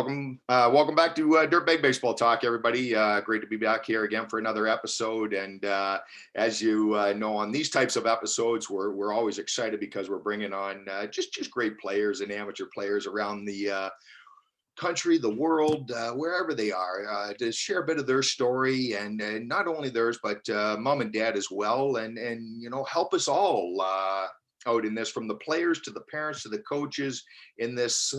Welcome back to Dirtbag Baseball Talk, everybody. Great to be back here again for another episode. And as you know, on these types of episodes, we're always excited because we're bringing on just great players and amateur players around the country, the world, wherever they are, to share a bit of their story, and not only theirs, but mom and dad as well, and you know, help us all out in this, from the players to the parents to the coaches, in this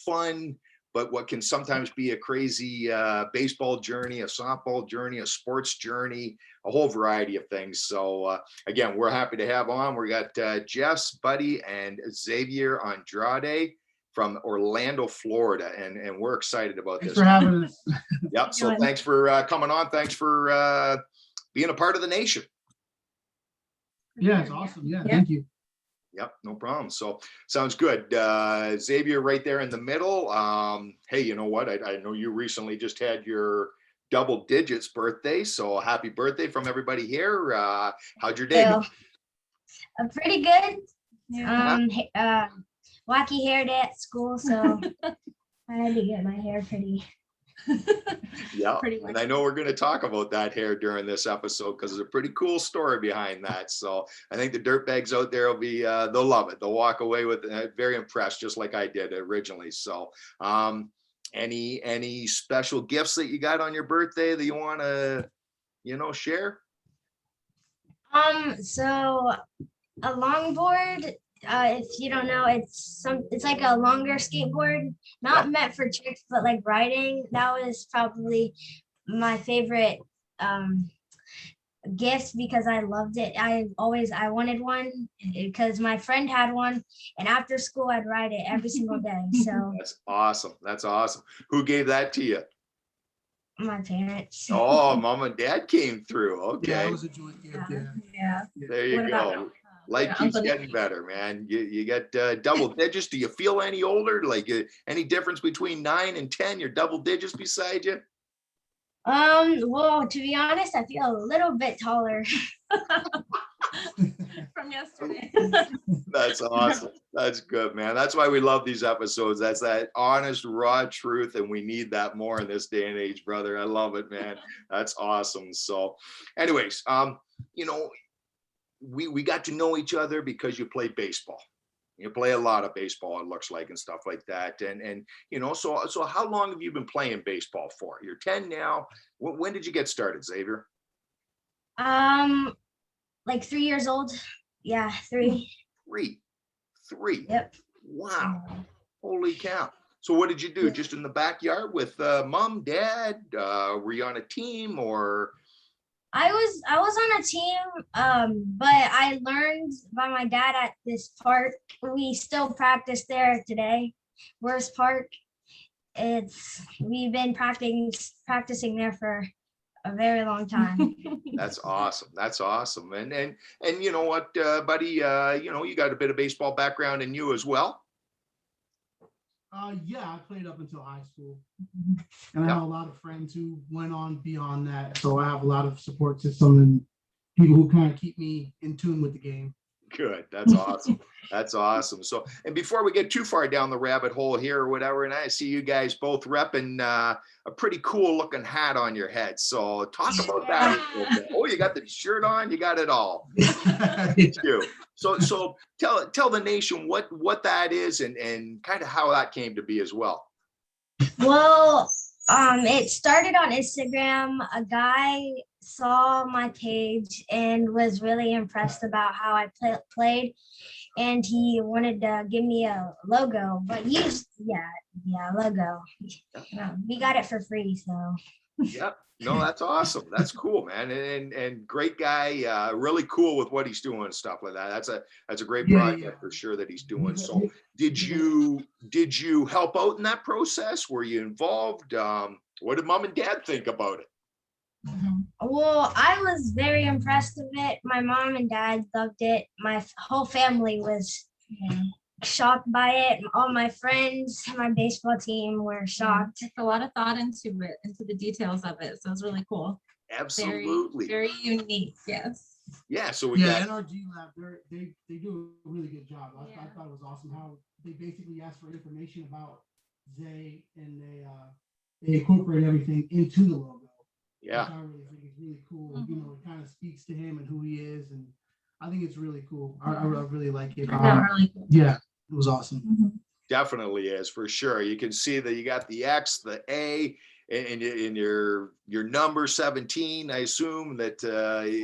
fun, but what can sometimes be a crazy baseball journey, a softball journey, a sports journey, a whole variety of things. So again, we're happy to have on. We got Jess Buddi and Xavier Andrade from Orlando, Florida, and we're excited about this. Thanks for having us. Yep. So thanks for coming on. Thanks for being a part of the nation. Yeah, it's awesome. Yeah, thank you. Yep, no problem. So sounds good. Xavier right there in the middle. Hey, you know what? I know you recently just had your double digits birthday. So happy birthday from everybody here. How'd your day go? Pretty good. Yeah. Wacky hair day at school, so I had to get my hair pretty. Yeah, and I know we're going to talk about that hair during this episode because there's a pretty cool story behind that. So I think the dirtbags out there will be, they'll love it. They'll walk away with very impressed, just like I did originally. So any special gifts that you got on your birthday that you want to, you know, share? So a longboard. If you don't know, it's like a longer skateboard, not meant for tricks, but like riding. That was probably my favorite gift because I loved it. I wanted one because my friend had one, and after school I'd ride it every single day. So that's awesome. That's awesome. Who gave that to you? My parents. Oh, mom and dad came through. Okay. Yeah, it was a joint gift. Yeah. There you go. Life keeps getting better, man. You got double digits. Do you feel any older? Like any difference between 9 and 10? You're double digits beside you? Well, to be honest, I feel a little bit taller from yesterday. That's awesome. That's good, man. That's why we love these episodes. That's that honest, raw truth, and we need that more in this day and age, brother. I love it, man. That's awesome. So, anyways, you know, we got to know each other because you play baseball. You play a lot of baseball, it looks like, and stuff like that. And you know, so how long have you been playing baseball for? You're 10 now. When did you get started, Xavier? Like 3 years old. Yeah, 3. 3. Yep. Wow. Holy cow. So what did you do? Just in the backyard with mom, dad? Were you on a team or? I was on a team, but I learned by my dad at this park. We still practice there today. Where's Park? We've been practicing there for a very long time. That's awesome. That's awesome. And you know what, buddy, you know, you got a bit of baseball background in you as well. Yeah, I played up until high school, and I have a lot of friends who went on beyond that. So I have a lot of support system and people who kind of keep me in tune with the game. Good. That's awesome. That's awesome. So, and before we get too far down the rabbit hole here or whatever, and I see you guys both repping a pretty cool looking hat on your head. So talk about that a little bit. Oh, you got the shirt on, you got it all. So tell the nation what that is and kind of how that came to be as well. Well, it started on Instagram. A guy saw my page and was really impressed about how I played, and he wanted to give me a logo. But logo. We got it for free, so. Yep. No, that's awesome. That's cool, man. And great guy, really cool with what he's doing and stuff like that. That's a great project for sure that he's doing. So did you help out in that process? Were you involved? What did mom and dad think about it? Well, I was very impressed with it. My mom and dad loved it. My whole family was shocked by it. All my friends, my baseball team were shocked. It's a lot of thought into the details of it. So it's really cool. Absolutely. Very unique. Yes. Yeah. So we got NRG Lab. They do a really good job. I thought it was awesome how they basically asked for information about Zay, and they incorporate everything into the logo. Yeah. Which I really think is really cool. You know, it kind of speaks to him and who he is, and I think it's really cool. I really like it. Really cool. Yeah, it was awesome. Definitely is, for sure. You can see that you got the X, the A, and in your number 17. I assume that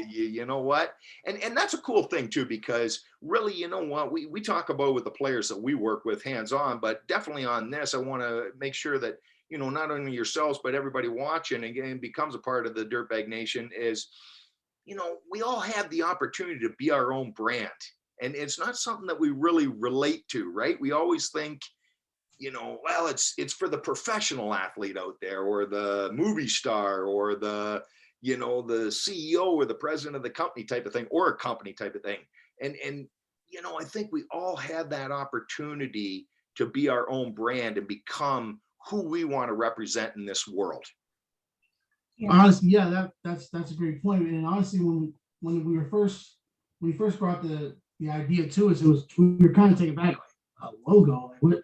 you know what, and that's a cool thing too, because really, you know what, we talk about with the players that we work with hands on, but definitely on this, I want to make sure that, you know, not only yourselves but everybody watching again becomes a part of the Dirtbag Nation is, you know, we all have the opportunity to be our own brand. And it's not something that we really relate to, right? We always think, you know, well, it's for the professional athlete out there, or the movie star, or the, you know, the CEO or the president of the company type of thing, or a company type of thing. And you know, I think we all have that opportunity to be our own brand and become who we want to represent in this world. Honestly, yeah, that's a great point. And honestly, when we first brought the idea to us, we were kind of taken back, like a logo, like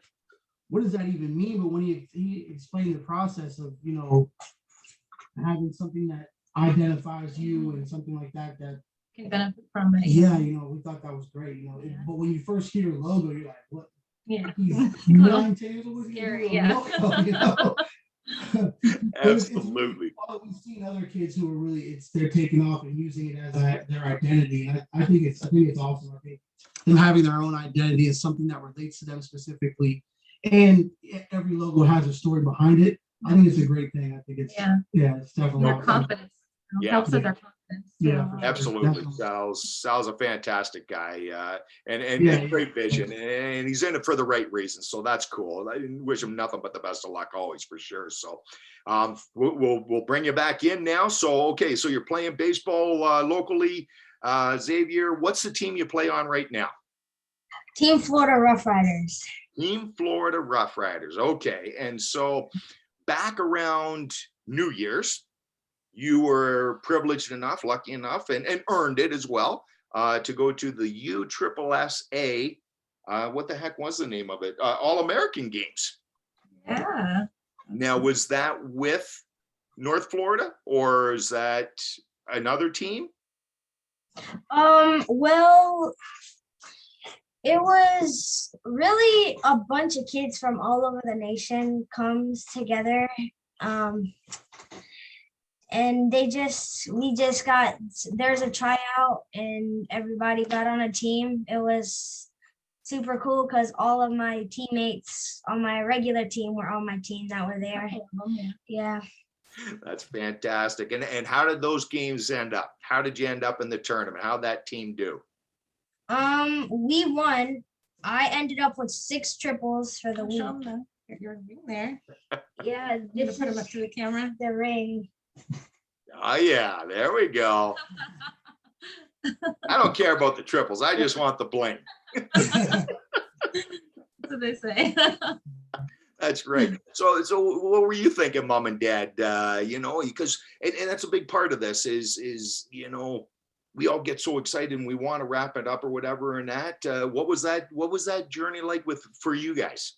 what does that even mean? But when he explained the process of, you know, having something that identifies you and something like that Can benefit from it. yeah, you know, we thought that was great, you know. But when you first hear logo, you're like, what? Yeah. He's 9 years old. Scary, yeah. Logo, you know? Absolutely. We've seen other kids who are really, they're taking off and using it as their identity. And I think it's awesome. I think them having their own identity is something that relates to them specifically, and every logo has a story behind it. I think it's a great thing. I think it's it's definitely Their awesome. confidence. Yeah. Helps with their confidence. Yeah, So, Absolutely. Definitely. Sal's a fantastic guy, and Yeah. great vision, and he's in it for the right reasons. So that's cool. I wish him nothing but the best of luck always, for sure. So we'll bring you back in now. So, okay, so you're playing baseball locally. Xavier, what's the team you play on right now? Team Florida Rough Riders. Team Florida Rough Riders. Okay. And so back around New Year's, you were privileged enough, lucky enough, and earned it as well, to go to the USSSA. What the heck was the name of it? All-American Games. yeah. Now, was that with North Florida, or is that another team? Well, it was really a bunch of kids from all over the nation comes together. And there's a tryout and everybody got on a team. It was super cool because all of my teammates on my regular team were on my team that were there. Yeah. That's fantastic. And how did those games end up? How did you end up in the tournament? How'd that team do? We won. I ended up with 6 triples for the week. Show them your ring there. Yeah, You this put them is up to the camera. the ring. Oh yeah, there we go. I don't care about the triples. I just want the bling. That's what they say. That's great. So what were you thinking, Mom and Dad? You know, because and that's a big part of this is you know, we all get so excited and we want to wrap it up or whatever. And that what was that journey like for you guys?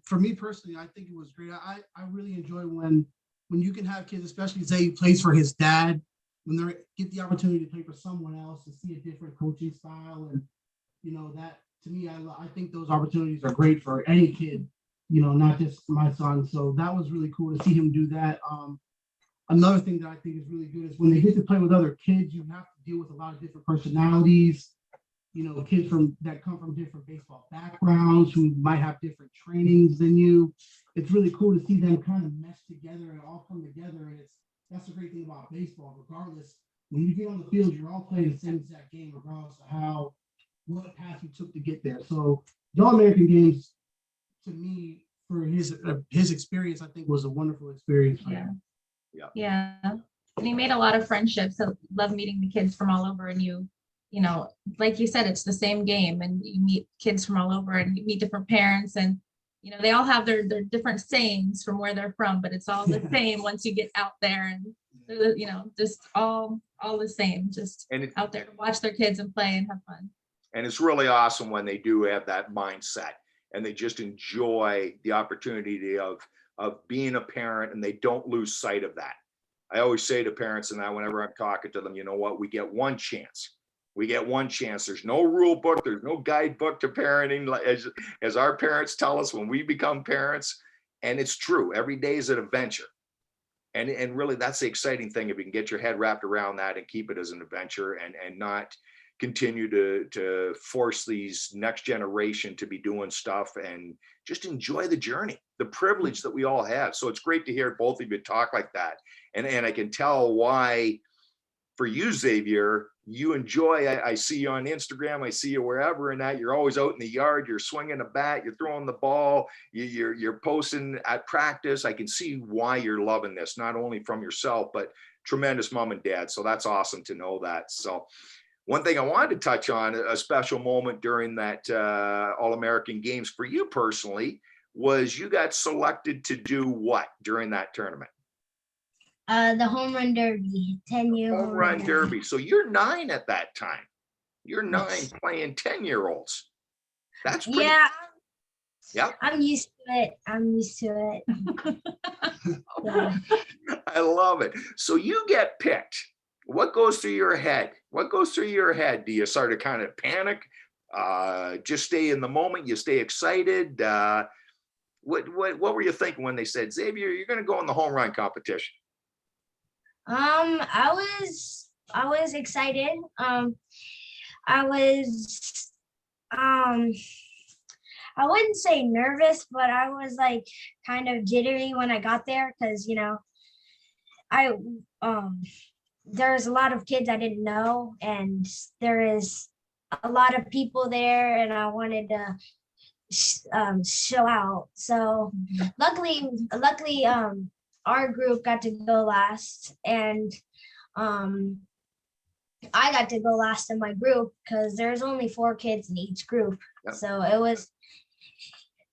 For me personally, I think it was great. I really enjoy when you can have kids, especially Zay plays for his dad, when they get the opportunity to play for someone else, to see a different coaching style, and you know, that to me, I think those opportunities are great for any kid, you know, not just my son. So that was really cool to see him do that. Another thing that I think is really good is when they get to play with other kids, you have to deal with a lot of different personalities, you know, kids that come from different baseball backgrounds who might have different trainings than you. It's really cool to see them kind of mesh together and all come together. And that's the great thing about baseball. Regardless, when you get on the field, you're all playing the same exact game, regardless of what path you took to get there. So the All-American Games, to me, for his experience, I think was a wonderful experience for him. Yeah. And he made a lot of friendships. I love meeting the kids from all over, and you know, like you said, it's the same game, and you meet kids from all over and you meet different parents, and you know, they all have their different sayings from where they're from, but it's all the same once you get out there, and you know, just all the same, just out there to watch their kids and play and have fun. And it's really awesome when they do have that mindset. and they just enjoy the opportunity of being a parent, and they don't lose sight of that. I always say to parents and that whenever I'm talking to them, you know what, we get one chance. We get one chance. There's no rule book. There's no guidebook to parenting, as our parents tell us when we become parents. And it's true. Every day is an adventure. And really, that's the exciting thing, if you can get your head wrapped around that and keep it as an adventure, and not continue to force these next generation to be doing stuff, and just enjoy the journey, the privilege that we all have. So it's great to hear both of you talk like that. And I can tell why, for you, Xavier, you enjoy, I see you on Instagram, I see you wherever, and that you're always out in the yard, you're swinging a bat, you're throwing the ball, you're posting at practice. I can see why you're loving this, not only from yourself, but tremendous mom and dad. So that's awesome to know that. So one thing I wanted to touch on, a special moment during that All-American Games for you personally, was you got selected to do what during that tournament? The home run derby, 10-year Home run derby. So you're 9 at that time. You're 9 playing 10-year-olds. That's pretty. Yeah. Yeah. I'm used to it. Yeah. I love it. So you get picked. What goes through your head? What goes through your head? Do you start to kind of panic? Just stay in the moment? You stay excited? What were you thinking when they said, Xavier, you're going to go in the home run competition? I was excited. I wouldn't say nervous, but I was like kind of jittery when I got there, because there's a lot of kids I didn't know, and there is a lot of people there, and I wanted to show out. So luckily our group got to go last, and I got to go last in my group, because there's only 4 kids in each group. Yep. So it was,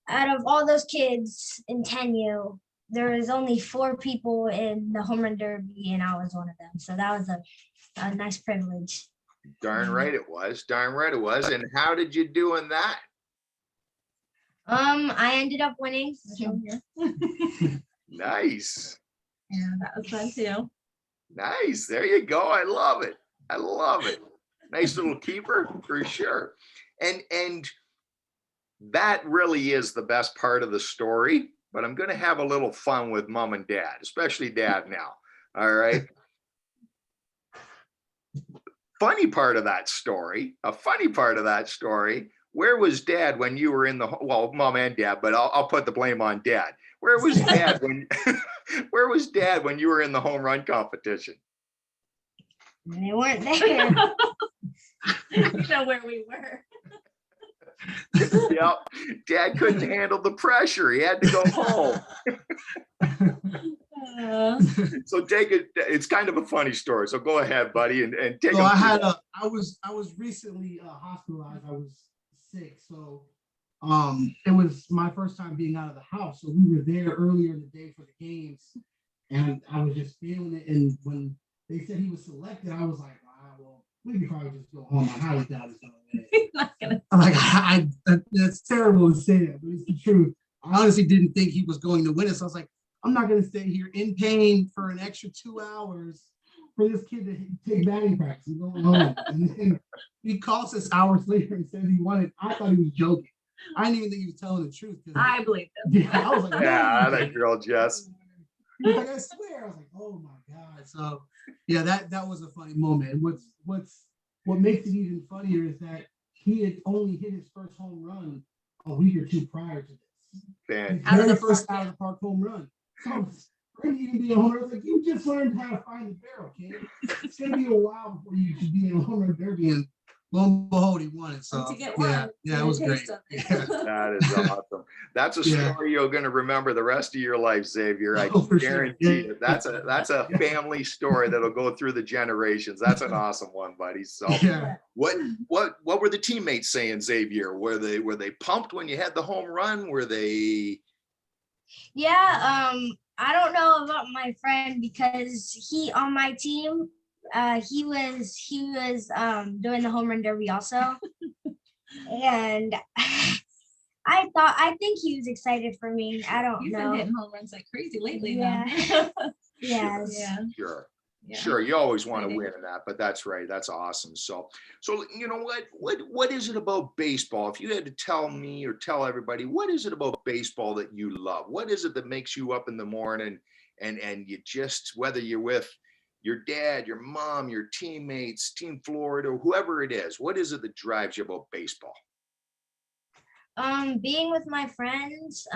out of all those kids in 10U, there was only 4 people in the home run derby, and I was one of them. So that was a nice privilege. Darn right it was. Darn right it was. And how did you do in that? I ended up winning. Nice. Yeah, that was fun too. Nice. There you go. I love it. I love it. Nice little keeper for sure. And that really is the best part of the story. But I'm going to have a little fun with mom and dad, especially dad now. All right. Funny part of that story, where was dad when you were in the, well, mom and dad, but I'll put the blame on dad. Where was dad when you were in the home run competition? They weren't there. You know where we were. Yep. Dad couldn't handle the pressure. He had to go home. So take it. It's kind of a funny story. So go ahead, buddy, and take. So I was recently hospitalized. I was sick, so it was my first time being out of the house. So we were there earlier in the day for the games, and I was just feeling it. And when they said he was selected, I was like, wow, well, we could probably just go home. I highly doubt it's gonna win. I'm like, that's terrible to say that, but it's the truth. I honestly didn't think he was going to win it. So I was like, I'm not going to stay here in pain for an extra 2 hours for this kid to take batting practice and go home. And then he calls us hours later and says he won it. I thought he was joking. I didn't even think he was telling the truth. I believe him. Yeah, I was like, Yeah, that girl, Jess. He was like, I swear. I was like, oh my God. So yeah, that was a funny moment. And what makes it even funnier is that he had only hit his first home run a week or 2 prior to this. Fantastic. Very first out of the park home run. So for him to even be a home run, like, you just learned how to find the barrel, kid. It's gonna be a while before you should be in a home run derby, and lo and behold, he won it. So To get one, yeah, it was great. Yeah. That is awesome. That's a story you're going to remember the rest of your life, Xavier. I Oh, for guarantee sure. it. That's a family story that'll go through the generations. That's an awesome one, buddy. So Yeah. what were the teammates saying, Xavier? Were they pumped when you had the home run? Were they? Yeah, I don't know about my friend, because he on my team, he was doing the home run derby also. And I think he was excited for me. I don't You've been know. hitting home runs like crazy lately. Yeah. Though. Yes. Yeah. Sure. Yeah. Sure, you always want to Exciting. win in that, but that's right. That's awesome. So you know what is it about baseball? If you had to tell me or tell everybody, what is it about baseball that you love? What is it that makes you up in the morning and you just, whether you're with your dad, your mom, your teammates, Team Florida, whoever it is, what is it that drives you about baseball? Being with my friends,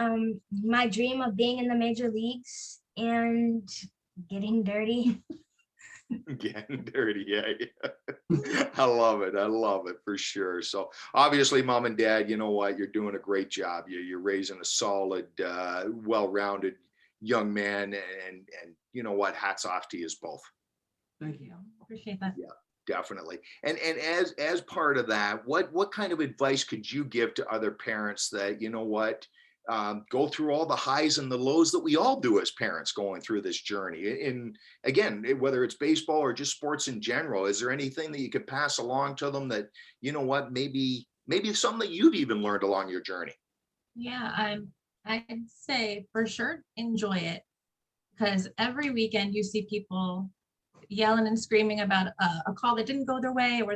my dream of being in the major leagues and getting dirty. Getting dirty, yeah. I love it. I love it for sure. So obviously, mom and dad, you know what? You're doing a great job. You're raising a solid, well-rounded young man, and you know what? Hats off to you both. Thank you. Appreciate that. Yeah, definitely. And as part of that, what kind of advice could you give to other parents that, you know what, go through all the highs and the lows that we all do as parents going through this journey? And again, whether it's baseball or just sports in general, is there anything that you could pass along to them that, you know what, maybe something that you've even learned along your journey? Yeah, I'd say for sure enjoy it, because every weekend you see people yelling and screaming about a call that didn't go their way, or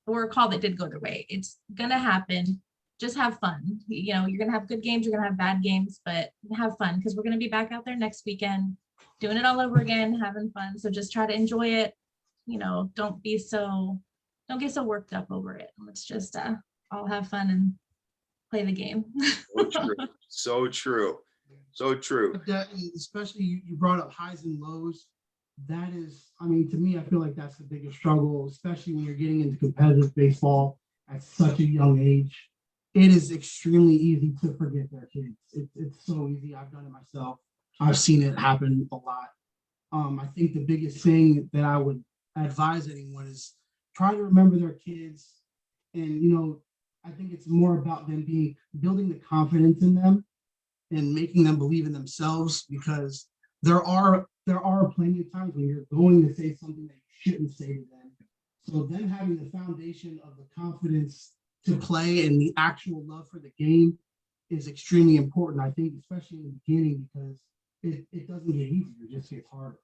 or a call that did go their way. It's gonna happen. Just have fun. You're gonna have good games, you're gonna have bad games, but have fun, because we're gonna be back out there next weekend doing it all over again, having fun. So just try to enjoy it. Don't get so worked up over it. Let's just all have fun and play the game. So true. So true. So true. But that, especially you brought up highs and lows. That is, I mean, to me, I feel like that's the biggest struggle, especially when you're getting into competitive baseball at such a young age. It is extremely easy to forget their kids. It's so easy. I've done it myself. I've seen it happen a lot. I think the biggest thing that I would advise anyone is try to remember their kids. And, I think it's more about them building the confidence in them and making them believe in themselves, because there are plenty of times when you're going to say something that you shouldn't say to them. So them having the foundation of the confidence to play and the actual love for the game is extremely important, I think, especially in the beginning, because it doesn't get easier, it just gets harder.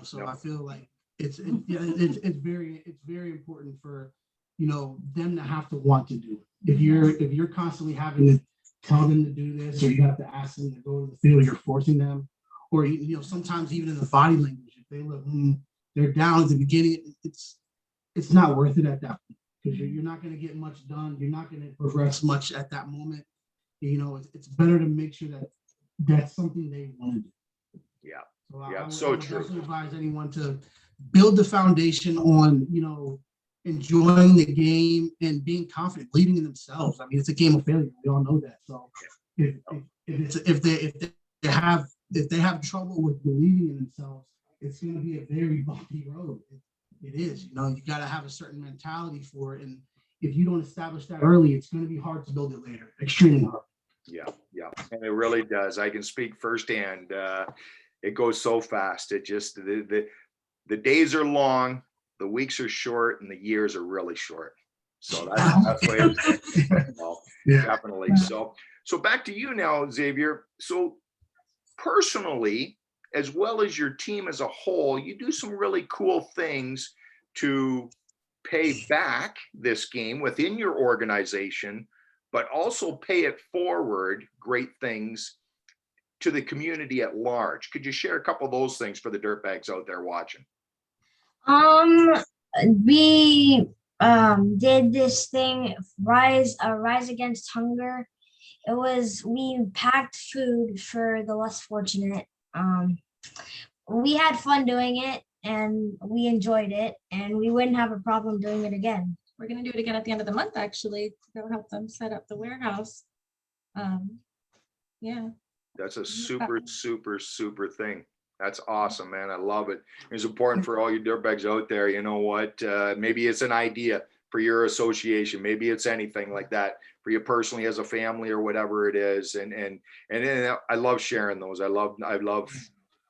So I feel like it's very important for them to have to want to do it. If you're constantly having to tell them to do this, or you have to ask them to go to the field, you're forcing them, or sometimes even in the body language, if they look they're down at the beginning, it's not worth it at that point, because you're not going to get much done. You're not going to progress much at that moment. It's better to make sure that that's something they want to do. Yeah. So Yeah, I would so definitely true. advise anyone to build the foundation on, enjoying the game and being confident, believing in themselves. I mean, it's a game of failure. We all know that. So if they have trouble with believing in themselves, it's going to be a very bumpy road. It is. You got to have a certain mentality for it, and if you don't establish that early, it's going to be hard to build it later. Extremely hard. Yeah, and it really does. I can speak firsthand. It goes so fast. It just the days are long, the weeks are short, and the years are really short. So that's the way it's definitely. So back to you now, Xavier. So personally, as well as your team as a whole, you do some really cool things to pay back this game within your organization, but also pay it forward, great things to the community at large. Could you share a couple of those things for the dirtbags out there watching? We did this thing, rise against hunger. We packed food for the less fortunate. We had fun doing it, and we enjoyed it, and we wouldn't have a problem doing it again. We're going to do it again at the end of the month, actually, to go help them set up the warehouse. Yeah. That's a super, super, super thing. That's awesome, man. I love it. It's important for all you dirtbags out there. You know what? Maybe it's an idea for your association. Maybe it's anything like that for you personally as a family or whatever it is. And I love sharing those. I love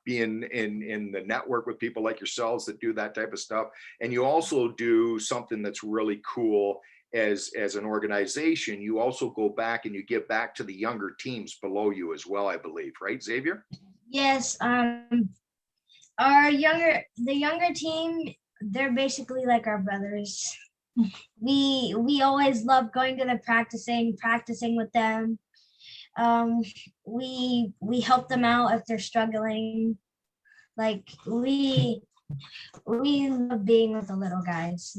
being in the network with people like yourselves that do that type of stuff. And you also do something that's really cool, as an organization, you also go back and you give back to the younger teams below you as well, I believe, right, Xavier? Yes, the younger team, they're basically like our brothers. We always love going to the practicing with them. We help them out if they're struggling. Like we love being with the little guys.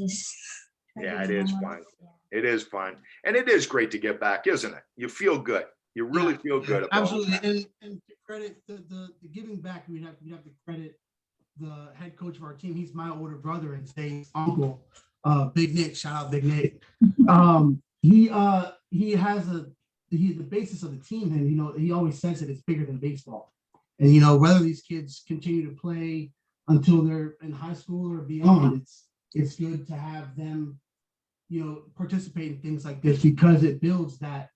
Yeah, it is fun. It is fun. And it is great to get back, isn't it? You feel good. You really feel good about absolutely. that. And to credit the giving back, we'd have to credit the head coach of our team. He's my older brother and Zay's uncle, Big Nick. Shout out Big Nick. He has the basis of the team, and he always says that it's bigger than baseball. And whether these kids continue to play until they're in high school or beyond, it's good to have them participate in things like this, because it builds that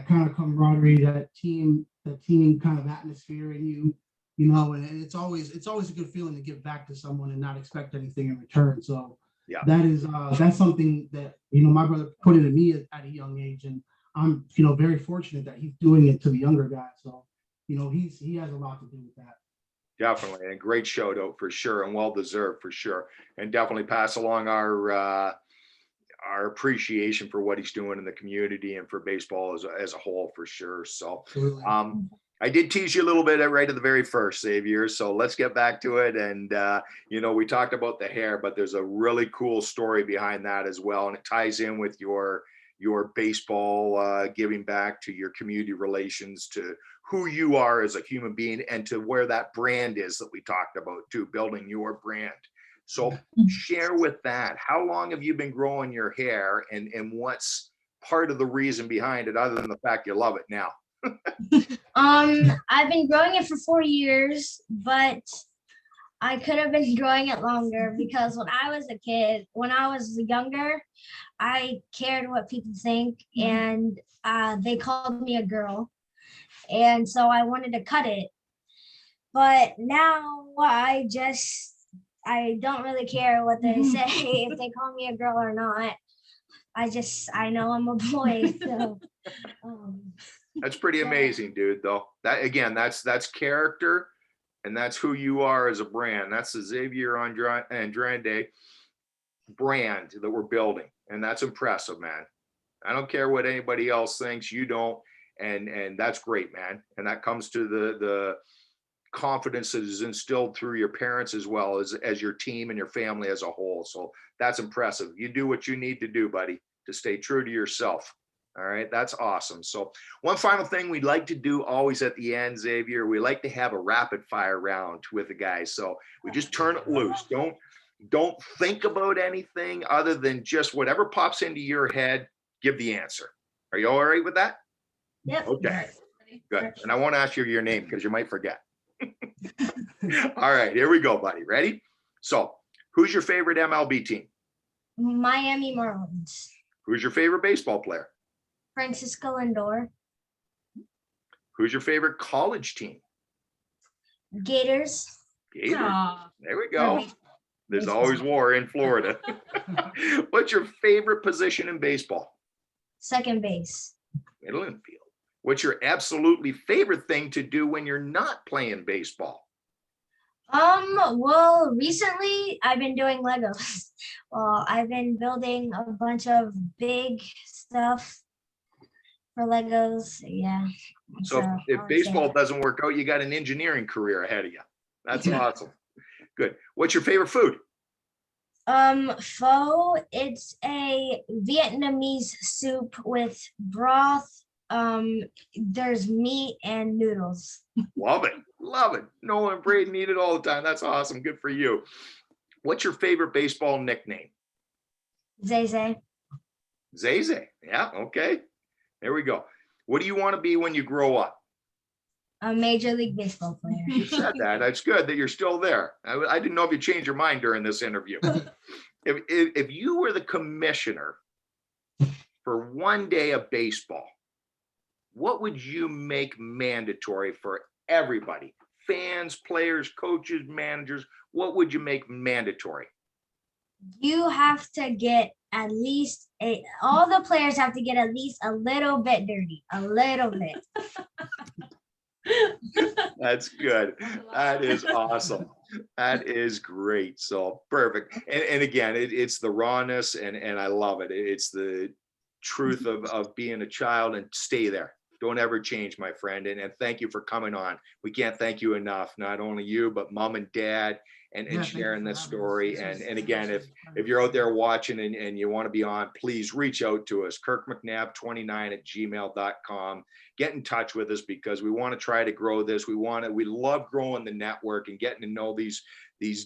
kind of camaraderie, that team kind of atmosphere in you, and it's always a good feeling to give back to someone and not expect anything in return. So yeah, that's something that my brother put into me at a young age, and I'm very fortunate that he's doing it to the younger guys. So he has a lot to do with that. Definitely. And a great shout out for sure, and well deserved for sure. And definitely pass along our appreciation for what he's doing in the community and for baseball as a whole for sure. So I did tease you a little bit right at the very first, Xavier. So let's get back to it. And we talked about the hair, but there's a really cool story behind that as well. And it ties in with your baseball giving back to your community relations, to who you are as a human being, and to where that brand is that we talked about too, building your brand. So share with that, how long have you been growing your hair, and what's part of the reason behind it, other than the fact you love it now? I've been growing it for 4 years, but I could have been growing it longer, because when I was younger, I cared what people think, and they called me a girl. And so I wanted to cut it. But now I don't really care what they say, if they call me a girl or not. I know I'm a boy. So that's pretty amazing, dude, though. That again, that's character, and that's who you are as a brand. That's the Xavier Andrade brand that we're building. And that's impressive, man. I don't care what anybody else thinks, you don't. And that's great, man. And that comes to the confidence that is instilled through your parents as well as your team and your family as a whole. So that's impressive. You do what you need to do, buddy, to stay true to yourself. All right, that's awesome. So one final thing we'd like to do always at the end, Xavier, we like to have a rapid fire round with the guys. So we just turn it loose. Don't think about anything other than just whatever pops into your head, give the answer. Are you all right with that? Yep. Okay, good. And I won't ask you your name because you might forget. All right, here we go, buddy. Ready? So who's your favorite MLB team? Miami Marlins. Who's your favorite baseball player? Francisco Lindor. Who's your favorite college team? Gators. Gators. Aww. There we go. There's always war in Florida. What's your favorite position in baseball? Second base. Middle infield. What's your absolutely favorite thing to do when you're not playing baseball? Well, recently I've been doing Legos. Well, I've been building a bunch of big stuff for Legos. Yeah. So if baseball doesn't work out, you got an engineering career ahead of you. That's awesome. Good. What's your favorite food? Pho, it's a Vietnamese soup with broth. There's meat and noodles. Love it. Love it. Nolan and Braden eat it all the time. That's awesome. Good for you. What's your favorite baseball nickname? Zay Zay. Zay Zay. Yeah. Okay. There we go. What do you want to be when you grow up? A Major League Baseball player. You said that. That's good that you're still there. I didn't know if you changed your mind during this interview. If you were the commissioner for one day of baseball, what would you make mandatory for everybody? Fans, players, coaches, managers. What would you make mandatory? You have to get at least all the players have to get at least a little bit dirty, a little bit. That's good. That is awesome. That is great. So perfect. And again, it's the rawness and I love it. It's the truth of being a child, and stay there. Don't ever change, my friend. And thank you for coming on. We can't thank you enough. Not only you, but mom and dad and Yeah, thank you sharing for this having us. story. This And was again, if incredible. you're out there watching and you want to be on, please reach out to us, kirkmcnab29@gmail.com. Get in touch with us because we want to try to grow this. We love growing the network and getting to know these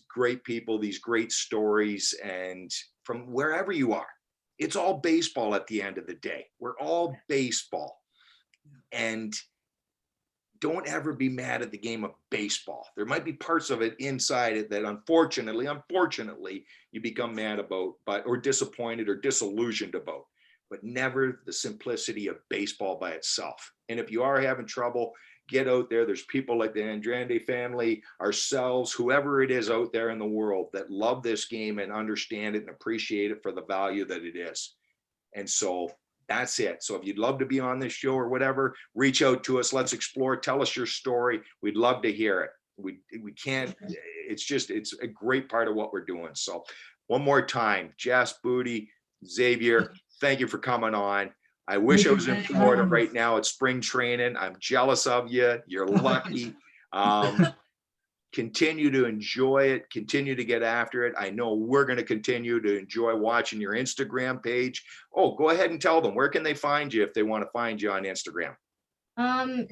great people, these great stories, and from wherever you are. It's all baseball at the end of the day. We're all baseball. And don't ever be mad at the game of baseball. There might be parts of it inside it that unfortunately, you become mad about, or disappointed or disillusioned about, but never the simplicity of baseball by itself. And if you are having trouble, get out there. There's people like the Andrade family, ourselves, whoever it is out there in the world that love this game and understand it and appreciate it for the value that it is. And so that's it. So if you'd love to be on this show or whatever, reach out to us. Let's explore. Tell us your story. We'd love to hear it. We can't, it's a great part of what we're doing. So one more time, Jess Buddi, Xavier, thank you for coming on. I wish I was in Florida right now at spring training. I'm jealous of you. You're lucky. Continue to enjoy it. Continue to get after it. I know we're going to continue to enjoy watching your Instagram page. Oh, go ahead and tell them, where can they find you if they want to find you on Instagram?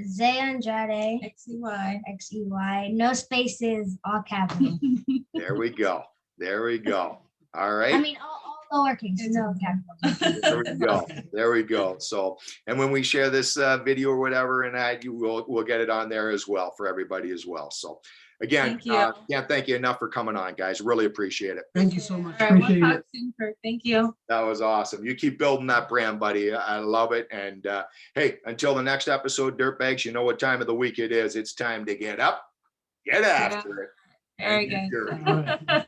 Zay Andrade, XEY. XEY, no spaces, all capital. There we go. There we go. All right. I mean, all lowercase, no capital. There we go. There we go. So, and when we share this video or whatever, and we'll get it on there as well for everybody as well. So again, Thank you. can't thank you enough for coming on, guys. Really appreciate it. Thank you so much. All right, we'll Appreciate talk it. soon, Kirk. Thank you. That was awesome. You keep building that brand, buddy. I love it. And hey, until the next episode, Dirtbags, you know what time of the week it is. It's time to get up, get after it. Very and get good. dirty. All right.